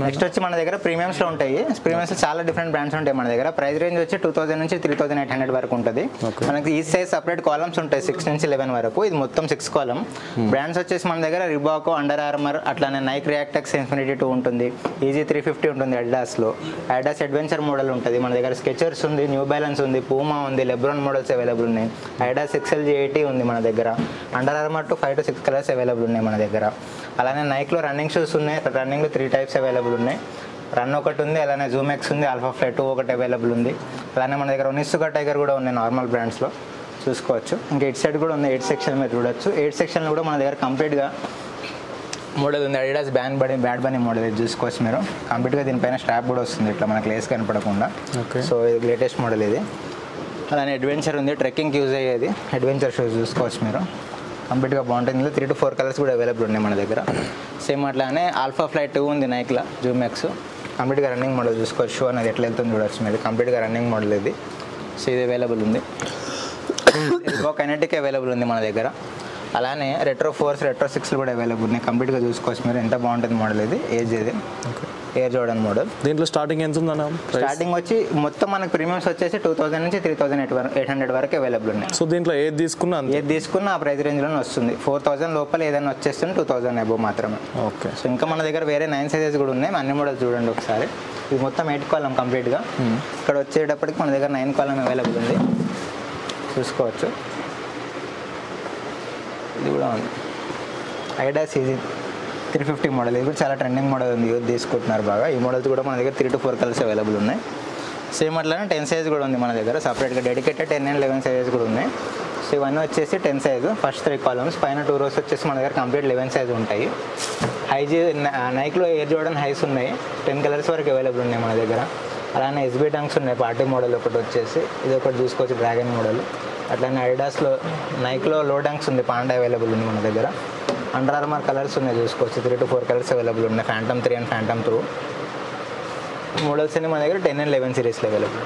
Next వచ్చి మన దగ్గర ప్రీమియమ్స్లో ఉంటాయి. ప్రీమియమ్స్లో చాలా డిఫరెంట్ బ్రాండ్స్ ఉంటాయి మన దగ్గర. ప్రైస్ రేంజ్ వచ్చి 2000 నుంచి 3800 వరకు ఉంటుంది. మనకి ఈ సైజ్ సపరేట్ కాలమ్స్ ఉంటాయి 6 నుంచి 11 వరకు. ఇది మొత్తం 6 కాలమ్. బ్రాండ్స్ వచ్చేసి మన దగ్గర రిబాకో, అండర్ ఆర్మర్, అట్లానే నైక్ రియాక్టెక్స్ ఇన్ఫినిటీ 2 ఉంటుంది, ఈజీ 350 ఉంటుంది అడిడాస్లో. అడిడాస్ అడ్వెంచర్ మోడల్ ఉంటుంది మన దగ్గర. స్కెచర్స్ ఉంది, న్యూ బ్యాలెన్స్ ఉంది, పూమా ఉంది, లెబ్రాన్ మోడల్స్ అవైలబుల్ ఉన్నాయి. అడిడాస్ XLG80 ఉంది మన దగ్గర. Under Armour 5 to 6 colours available ఉన్నాయి మన దగ్గర. అలానే నైక్లో రన్నింగ్ షూస్ ఉన్నాయి. రన్నింగ్లో 3 టైప్స్ అవైలబుల్ ఉన్నాయి. రన్ ఒకటి ఉంది, అలానే జూమెక్స్ ఉంది, ఆల్ఫా ఫ్లై 2 ఒకటి అవైలబుల్ ఉంది. అలానే మన దగ్గర ఒనిసుగా టైగర్ కూడా ఉన్నాయి నార్మల్ బ్రాండ్స్లో చూసుకోవచ్చు. ఇంకా 8 సైడ్ కూడా ఉంది, 8 సెక్షన్ మీరు చూడొచ్చు. 8 సెక్షన్లో కూడా మన దగ్గర కంప్లీట్గా మోడల్ ఉంది. అడిడాస్ బ్యాడ్ బనీ మోడల్ ఇది చూసుకోవచ్చు మీరు. కంప్లీట్గా దీనిపైన స్ట్రాప్ కూడా వస్తుంది ఇట్లా మనకు లేస్ కనపడకుండా. సో ఇది లేటెస్ట్ మోడల్ ఇది. అలానే అడ్వెంచర్ ఉంది, ట్రెక్కింగ్కి యూజ్ అయ్యేది అడ్వెంచర్ షూస్ చూసుకోవచ్చు మీరు. కంప్లీట్గా బాగుంటుంది. ఇందులో 3 to 4 కలర్స్ కూడా అవైలబుల్ ఉన్నాయి మన దగ్గర. సేమ్ అట్లానే ఆల్ఫా ఫ్లై 2 ఉంది నైక్లా జూమెక్స్. కంప్లీట్గా రన్నింగ్ మోడల్ చూసుకోవచ్చు. షూ అనేది ఎట్లా వెళ్తుంది చూడవచ్చు మీరు. కంప్లీట్గా రన్నింగ్ మోడల్ ఇది. సో ఇది అవైలబుల్ ఉంది. కైనెటిక్ అవైలబుల్ ఉంది మన దగ్గర. అలానే రెట్రో 4s, రెట్రో 6 కూడా అవైలబుల్ ఉన్నాయి. కంప్లీట్గా చూసుకోవచ్చు మీరు. ఎంత బాగుంటుంది మోడల్ ఇది. ఏజ్ ఇది ఎయిర్ జోర్డన్ మోడల్. దీంట్లో స్టార్టింగ్ ఎంత ఉందన్న? స్టార్టింగ్ వచ్చి మొత్తం మనకు ప్రీమియమ్స్ వచ్చేసి 2000 నుంచి 3800 వరకు అవైలబుల్ ఉన్నాయి. సో దీంట్లో ఏది తీసుకున్నా ఆ ప్రైస్ రేంజ్లోనే వస్తుంది. 4000 లోపల ఏదైనా వచ్చేస్తుంది 2000 అబోవ్ మాత్రమే. ఓకే. సో ఇంకా మన దగ్గర వేరే 9 సైజెస్ కూడా ఉన్నాయి. అన్ని మోడల్స్ చూడండి ఒకసారి. ఇది మొత్తం 8 కాలం కంప్లీట్గా. ఇక్కడ వచ్చేటప్పటికి మన దగ్గర 9 కాలం అవైలబుల్ ఉంది చూసుకోవచ్చు. ఇది కూడా ఉంది అడిడాస్ ఈజీ 350 మోడల్. ఇది కూడా చాలా ట్రెండింగ్ మోడల్ ఉంది, యూత్ తీసుకుంటున్నారు బాగా. ఈ మోడల్స్ కూడా మన దగ్గర 3 to 4 కలర్స్ అవైలబుల్ ఉన్నాయి. సేమ్ అట్లానే 10 సైజ్ కూడా ఉంది మన దగ్గర. సపరేట్గా డెడికేటెడ్ 10 and 11 సైజెస్ కూడా ఉన్నాయి. సో ఇవన్నీ వచ్చేసి 10 సైజు. ఫస్ట్ 3 కాలమ్స్ పైన 2 rows వచ్చేసి మన దగ్గర కంప్లీట్ 11 సైజ్ ఉంటాయి. నైక్లో ఎయిర్ జోర్డన్ హైస్ ఉన్నాయి. 10 కలర్స్ వరకు అవైలబుల్ ఉన్నాయి మన దగ్గర. అలానే SB డంక్స్ ఉన్నాయి. పార్టీ మోడల్ ఒకటి వచ్చేసి ఇది ఒకటి చూసుకోవచ్చు, డ్రాగన్ మోడల్. అట్లానే అడిడాస్లో నైక్లో లో డంక్స్ ఉంది, పాండా అవైలబుల్ ఉంది మన దగ్గర. అండర్ ఆర్మర్ కలర్స్ ఉన్నాయి చూసుకోవచ్చు. 3 to 4 కలర్స్ అవైలబుల్ ఉన్నాయి. ఫ్యాంటమ్ 3 and ఫ్యాంటమ్ 2 మోడల్స్ అన్ని మన దగ్గర 10 and 11 సిరీస్లో అవైలబుల్.